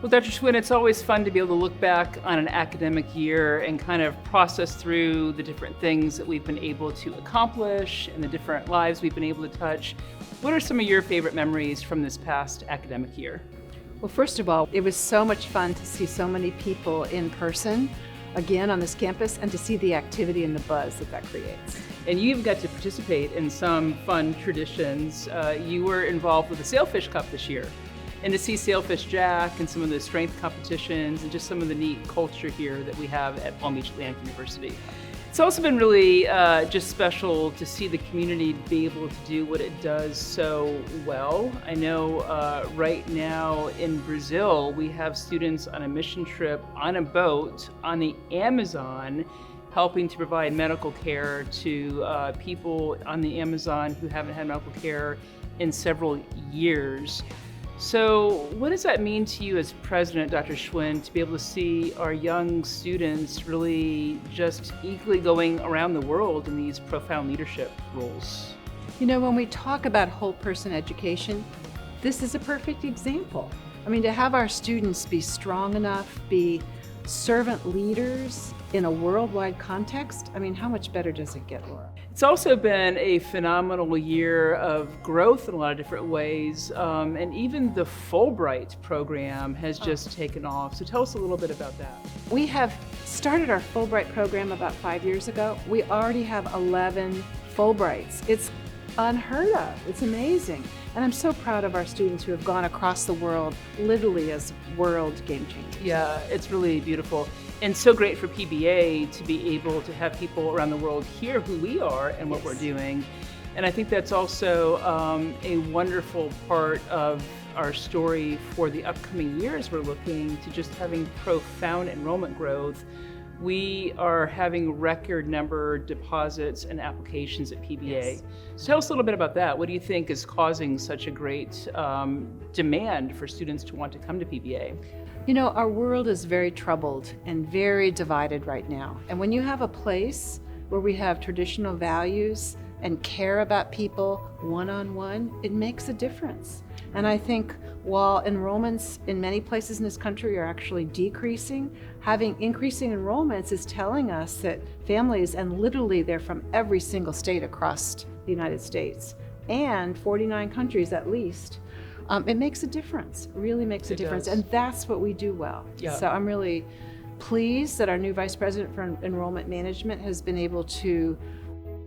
Well, Dr. Schwinn, it's always fun to be able to look back on an academic year and kind of process through the different things that we've been able to accomplish and the different lives we've been able to touch. What are some of your favorite memories from this past academic year? Well, first of all, it was so much fun to see so many people in person, again on this campus, and to see the activity and the buzz that creates. And you've got to participate in some fun traditions. You were involved with the Sailfish Cup this year. And to see Sailfish Jack and some of the strength competitions and just some of the neat culture here that we have at Palm Beach Atlantic University. It's also been really just special to see the community be able to do what it does so well. I know right now in Brazil, we have students on a mission trip on a boat on the Amazon, helping to provide medical care to people on the Amazon who haven't had medical care in several years. So what does that mean to you as president, Dr. Schwinn, to be able to see our young students really just equally going around the world in these profound leadership roles? You know, when we talk about whole person education, this is a perfect example. I mean, to have our students be strong enough, be servant leaders in a worldwide context, I mean, how much better does it get, Laura? It's also been a phenomenal year of growth in a lot of different ways, and even the Fulbright program has just taken off. So tell us a little bit about that. We have started our Fulbright program about 5 years ago. We already have 11 Fulbrights. It's unheard of. It's amazing. And I'm so proud of our students who have gone across the world literally as world game changers. Yeah, it's really beautiful. And so great for PBA to be able to have people around the world hear who we are and what we're doing. And I think that's also a wonderful part of our story for the upcoming years. We're looking to just having profound enrollment growth. We are having record number deposits and applications at PBA. Yes. So tell us a little bit about that. What do you think is causing such a great demand for students to want to come to PBA? You know, our world is very troubled and very divided right now. And when you have a place where we have traditional values and care about people one-on-one, it makes a difference. And I think while enrollments in many places in this country are actually decreasing, having increasing enrollments is telling us that families, and literally they're from every single state across the United States and 49 countries at least, it makes a difference, really makes a difference. And that's what we do well. Yeah. So I'm really pleased that our new Vice President for Enrollment Management has been able to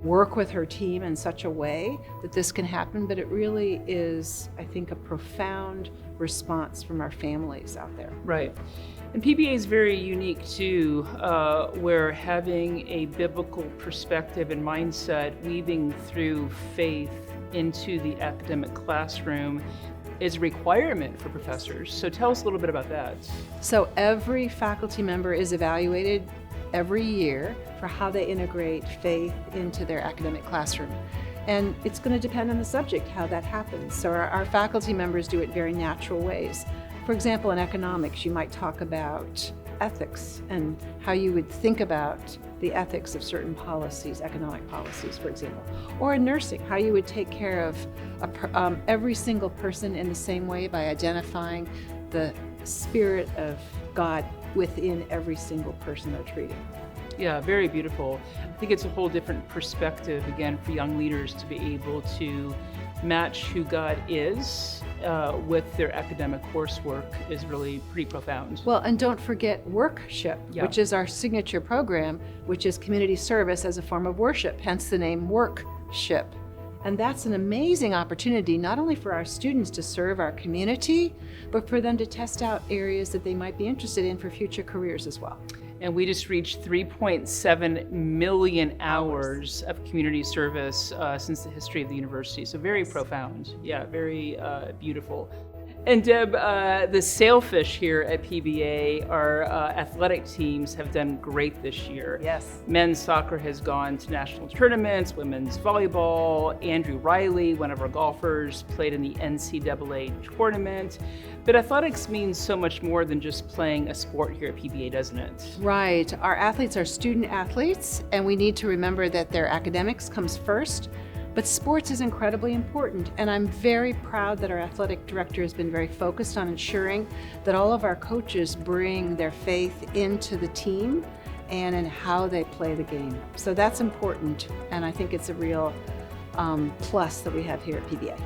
work with her team in such a way that this can happen, but it really is, I think, a profound response from our families out there. Right. And PBA is very unique too, where having a biblical perspective and mindset weaving through faith into the academic classroom is a requirement for professors. So tell us a little bit about that. So every faculty member is evaluated every year for how they integrate faith into their academic classroom. And it's going to depend on the subject, how that happens. So our faculty members do it very natural ways. For example, in economics, you might talk about ethics and how you would think about the ethics of certain policies, economic policies, for example. Or in nursing, how you would take care of every single person in the same way by identifying the Spirit of God within every single person they're treating. Yeah, very beautiful. I think it's a whole different perspective, again, for young leaders to be able to match who God is with their academic coursework is really pretty profound. Well, and don't forget Workship, which is our signature program, which is community service as a form of worship, hence the name Workship. And that's an amazing opportunity, not only for our students to serve our community, but for them to test out areas that they might be interested in for future careers as well. And we just reached 3.7 million hours of community service since the history of the university. So very profound. Yeah, very beautiful. And Deb, the Sailfish here at PBA, our athletic teams have done great this year. Yes. Men's soccer has gone to national tournaments, women's volleyball. Andrew Riley, one of our golfers, played in the NCAA tournament. But athletics means so much more than just playing a sport here at PBA, doesn't it? Right. Our athletes are student athletes, and we need to remember that their academics comes first. But sports is incredibly important, and I'm very proud that our athletic director has been very focused on ensuring that all of our coaches bring their faith into the team and in how they play the game. So that's important, and I think it's a real plus that we have here at PBA.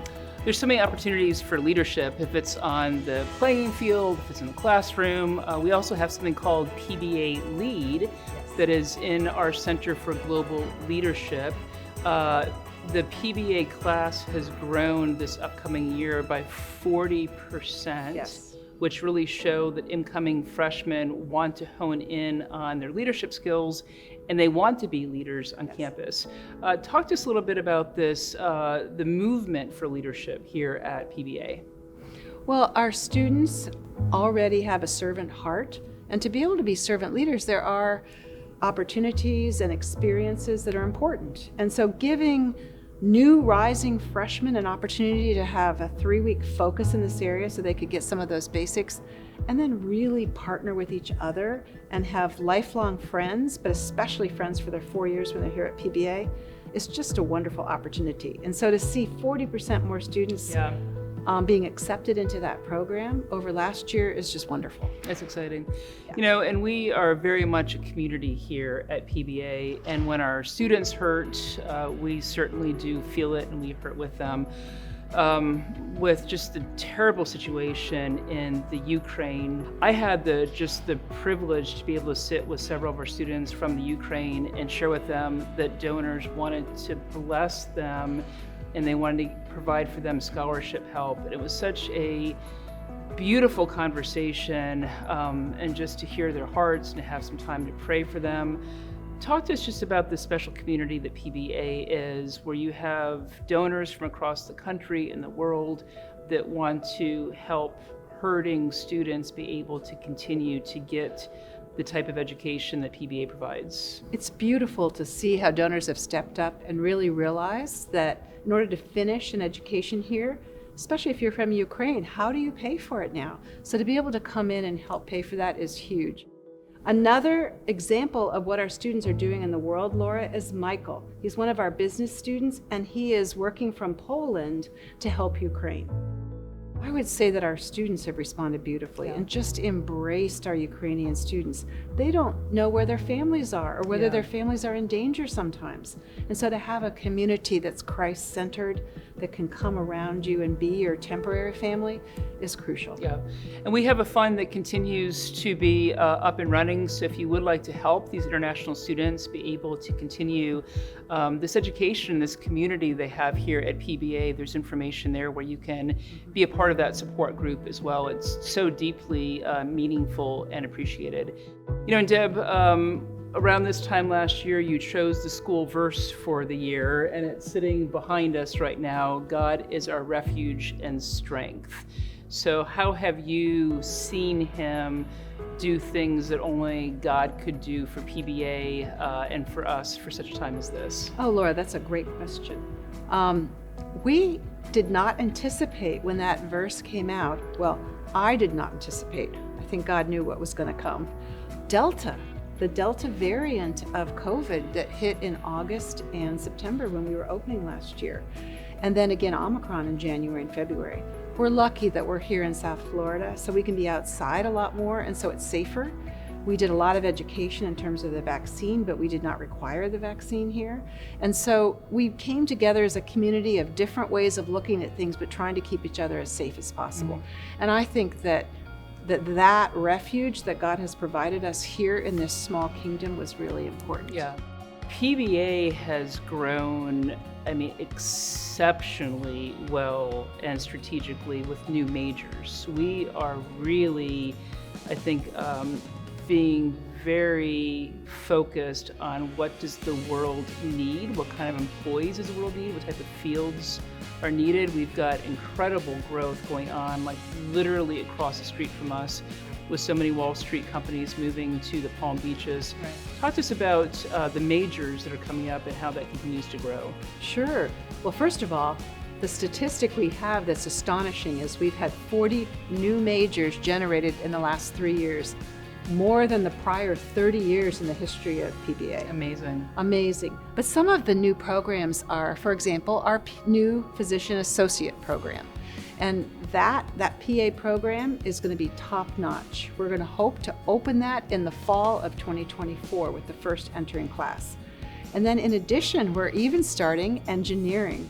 There's so many opportunities for leadership, if it's on the playing field, if it's in the classroom. We also have something called PBA Lead that is in our Center for Global Leadership. The PBA class has grown this upcoming year by 40%. Yes. Which really show that incoming freshmen want to hone in on their leadership skills and they want to be leaders on campus. Talk to us a little bit about this, the movement for leadership here at PBA. Well, our students already have a servant heart, and to be able to be servant leaders, there are opportunities and experiences that are important. And so giving new rising freshmen an opportunity to have a 3-week focus in this area so they could get some of those basics and then really partner with each other and have lifelong friends, but especially friends for their 4 years when they're here at PBA, is just a wonderful opportunity. And so to see 40% more students being accepted into that program over last year is just wonderful. That's exciting. You know, and we are very much a community here at PBA, and when our students hurt, we certainly do feel it and we hurt with them. With just the terrible situation in the Ukraine, I had the privilege to be able to sit with several of our students from the Ukraine and share with them that donors wanted to bless them and they wanted to provide for them scholarship help. And it was such a beautiful conversation, and just to hear their hearts and to have some time to pray for them. Talk to us just about the special community that PBA is, where you have donors from across the country and the world that want to help hurting students be able to continue to get the type of education that PBA provides. It's beautiful to see how donors have stepped up and really realized that in order to finish an education here, especially if you're from Ukraine, how do you pay for it now? So to be able to come in and help pay for that is huge. Another example of what our students are doing in the world, Laura, is Michael. He's one of our business students, and he is working from Poland to help Ukraine. I would say that our students have responded beautifully and just embraced our Ukrainian students. They don't know where their families are or whether their families are in danger sometimes. And so to have a community that's Christ-centered, that can come around you and be your temporary family is crucial. Yeah, and we have a fund that continues to be up and running. So if you would like to help these international students be able to continue this education, this community they have here at PBA, there's information there where you can be a part of that support group as well. It's so deeply meaningful and appreciated. You know, and Deb, around this time last year, you chose the school verse for the year, and it's sitting behind us right now. God is our refuge and strength. So how have you seen him do things that only God could do for PBA and for us for such a time as this? Oh, Laura, that's a great question. We did not anticipate when that verse came out. Well, I did not anticipate. I think God knew what was going to come. The Delta variant of COVID that hit in August and September when we were opening last year. And then again, Omicron in January and February. We're lucky that we're here in South Florida, so we can be outside a lot more, and so it's safer. We did a lot of education in terms of the vaccine, but we did not require the vaccine here. And so we came together as a community of different ways of looking at things, but trying to keep each other as safe as possible. And I think that refuge that God has provided us here in this small kingdom was really important. Yeah. PBA has grown, exceptionally well and strategically with new majors. We are really, I think, being very focused on what does the world need, what kind of employees does the world need, what type of fields are needed. We've got incredible growth going on, like literally across the street from us, with so many Wall Street companies moving to the Palm Beaches. Right. Talk to us about the majors that are coming up and how that continues to grow. Sure. Well, first of all, the statistic we have that's astonishing is we've had 40 new majors generated in the last 3 years. more than the prior 30 years in the history of PBA. Amazing. Amazing. But some of the new programs are, for example, our new Physician Associate program. And that PA program is going to be top-notch. We're going to hope to open that in the fall of 2024 with the first entering class. And then in addition, we're even starting engineering.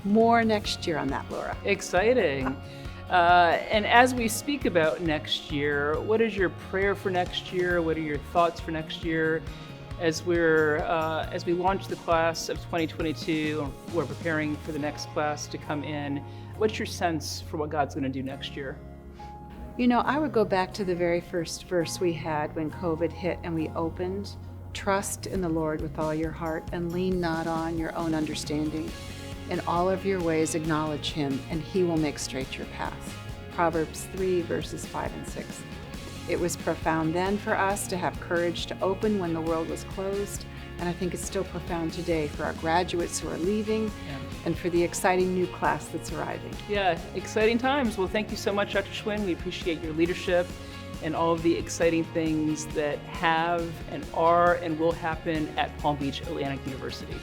More next year on that, Laura. Exciting. And as we speak about next year, what is your prayer for next year? What are your thoughts for next year? As we launch the class of 2022, we're preparing for the next class to come in. What's your sense for what God's going to do next year? You know, I would go back to the very first verse we had when COVID hit and we opened. Trust in the Lord with all your heart and lean not on your own understanding. In all of your ways acknowledge him, and he will make straight your path. Proverbs 3, verses 5 and 6. It was profound then for us to have courage to open when the world was closed, and I think it's still profound today for our graduates who are leaving and for the exciting new class that's arriving. Yeah, exciting times. Well, thank you so much, Dr. Schwinn. We appreciate your leadership and all of the exciting things that have and are and will happen at Palm Beach Atlantic University.